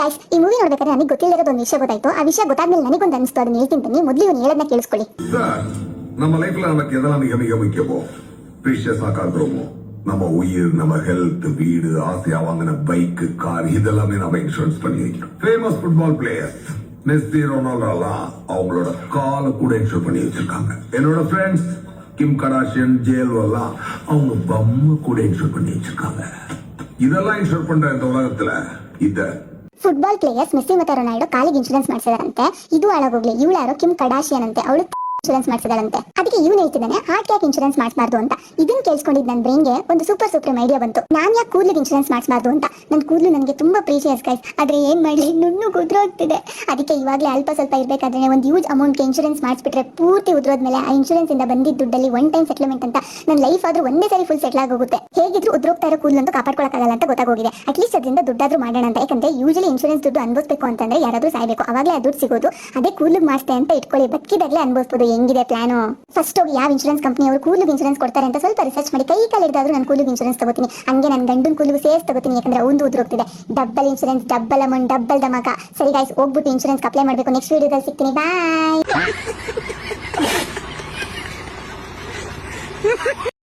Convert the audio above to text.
Guys, ಈ movie ನೋಡ್ಬೇಕಾದ್ರೆ ನನಗೆ ಗೊತ್ತಿಲ್ಲದ ಒಂದು ವಿಷಯ ಗೊತ್ತಾಯ್ತು. ಆ ವಿಷಯ ಗೊತ್ತಾದ್ಮೇಲೆ ನನಗೊಂದು ಅನಿಸ್ತು, ಅದನ್ನ ಹೇಳ್ತೀನಿ ಬನ್ನಿ. ಮೊದಲು ಇವನು ಹೇಳೋದನ್ನ ಕೇಳಿಸ್ಕೊಳ್ಳಿ. நம்ம லைஃப்ல நமக்கு எதெல்லாம் மிக மிக முக்கியமோ, ப்ரீஷியஸா காக்கிறோமோ, நம்ம உயிர், நம்ம ஹெல்த், வீடு, ஆசையா வாங்கின பைக், கார், இதெல்லாமே நம்ம இன்சூரன்ஸ் பண்ணி வைக்கிறோம். ஃபேமஸ் ஃபுட்பால் பிளேயர்ஸ் மெஸ்ஸி, ரொனால்டோலாம் அவங்களோட காலை கூட இன்சூர் பண்ணி வச்சிருக்காங்க. என்னோட ஃப்ரெண்ட்ஸ் கிம் கடாஷியன், ஜேல் எல்லாம் அவங்க பம்ம கூட இன்சூர் பண்ணி வச்சிருக்காங்க. இதெல்லாம் இன்சூர் பண்ற இந்த உலகத்துல இத ಫುಟ್ಬಾಲ್ ಪ್ಲೇಯರ್ಸ್ ಮೆಸ್ಸಿ ಮತ್ತೆ ರೊನಾಲ್ಡೋ ಕಾಲಿಗೆ ಇನ್ಶೂರೆನ್ಸ್ ಮಾಡಿಸಿದಾರಂತೆ. ಇದು ಹಾಳಾಗೋಗ್ಲಿ, ಇವಳು ಯಾರೋ ಕಿಮ್ ಕಡಾಶಿಯನ್ ಅಂತೆ, ಅವಳು ಇನ್ಶೂರೆನ್ಸ್ ಮಾಡಿಸಿದಾಳಂತೆ. ಅದಕ್ಕೆ ಇವನು ಹೇಳ್ತಿದ್ದಾನೆ ಹಾರ್ಟ್ ಯಾಕೆ ಇನ್ಶೂರೆನ್ಸ್ ಮಾಡಿಸಬಾರ್ದು ಅಂತ. ಇದನ್ನ ಕೇಳಿಸ್ಕೊಂಡಿದ್ದು ನನ್ನ ಬ್ರೈನ್ಗೆ ಒಂದು ಸೂಪರ್ ಐಡಿಯಾ ಬಂತು. ನಾನು ಯಾಕೆ ಕೂದಲಿಗೆ ಇನ್ಶೂರೆನ್ಸ್ ಮಾಡಿಸಬಾರ್ದು ಅಂತ. ನನ್ನ ಕೂದಲು ನನಗೆ ತುಂಬಾ ಪ್ರೀಶಿಯಸ್ ಗೈಸ್, ಆದ್ರೆ ಏನ್ ಮಾಡಲಿ, ನುಣ್ಣು ಉದುರೋಗ್ತಿದೆ. ಅದಕ್ಕೆ ಇವಾಗಲೇ ಅಲ್ಪ ಸ್ವಲ್ಪ ಇರಬೇಕಾದ್ರೆ ಒಂದು ಯೂಸ್ ಅಮೌಂಟ್ಗೆ ಇನ್ಶೂರೆನ್ಸ್ ಮಾಡಿಸ್ಬಿಟ್ರೆ ಪೂರ್ತಿ ಉದುರೋದ್ಮೇಲೆ ಆ ಇನ್ಶೂರೆನ್ಸ್ ಇಂದ ಬಂದಿದ್ದ ದುಡ್ಡಲ್ಲಿ ಒನ್ ಟೈಮ್ ಸೆಟ್ಲ್ಮೆಂಟ್ ಅಂತ ನನ್ನ ಲೈಫ್ ಆದ್ರೂ ಒಂದೇ ಸರಿ ಫುಲ್ ಸೆಟ್ಲ್ ಆಗೋಗುತ್ತೆ. ಹೇಗಿದ್ರು ಉದ್ರೋಗ್ತಾ ಇರೋ ಕೂದಲಂತೂ ಕಾಪಾಡ್ಕೊಳಕ್ಕಾಗಲ್ಲ ಅಂತ ಗೊತ್ತಾಗೋಗಿದೆ. ಅಟ್ಲೀಸ್ಟ್ ಅದರಿಂದ ದುಡ್ಡಾದ್ರೂ ಮಾಡೋಣ ಅಂತ. ಯಾಕಂದ್ರೆ ಯೂಶಲಿ ಇನ್ಶೂರೆನ್ಸ್ ದುಡ್ಡು ಅನ್ಭವಿಸಬೇಕು ಅಂತಂದ್ರೆ ಯಾರಾದ್ರೂ ಸಾಯ್ಬೇಕು, ಅವಾಗಲೇ ಆ ದುಡ್ಡು ಸಿಗೋದು. ಅದೇ ಕೂದಲಿಗೆ ಮಾಡಿಸ್ತೆ ಅಂತ ಇಟ್ಕೊಳ್ಳಿ, ಬಕ್ಕಿದಾಗಲೇ ಅನ್ಭವಿಸಬಹುದು. ಹೆಂಗಿದೆ ಪ್ಲಾನು? ಫಸ್ಟ್ ಹೋಗಿ ಯಾವ ಇನ್ಶೂರೆನ್ಸ್ ಕಂಪನಿ ಅವರು ಕೂದಲಿಗೆ ಇನ್ಶೂರೆನ್ಸ್ ಕೊಡ್ತಾರೆ ಅಂತ ಸ್ವಲ್ಪ ರಿಸರ್ಚ್ ಮಾಡಿ, ಕೈ ಕಾಲು ಹಿಡಿದಾದ್ರೂ ನಾನು ಕೂದಲಿಗೆ ಇನ್ಶೂರೆನ್ಸ್ ತಗೋತೀನಿ. ಹಂಗೆ ನನ್ನ ಗಂಡನ ಕೂದಲಿಗೆ ಸೇರ್ಸ್ ತಗೋತೀನಿ, ಯಾಕಂದ್ರೆ ಒಂದು ಉದ್ರೋಗ್ತಿದೆ. Double insurance, double amount, double ಧಮಾಕ. ಸರಿ ಗೈಸ್, ಹೋಗ್ಬಿಟ್ಟು ಇನ್ಶೂರೆನ್ಸ್ ಅಪ್ಲೈ ಮಾಡಬೇಕು. ನೆಕ್ಸ್ಟ್ ವಿಡಿಯೋದಲ್ಲಿ ಸಿಗ್ತೀನಿ. ಬಾಯ್.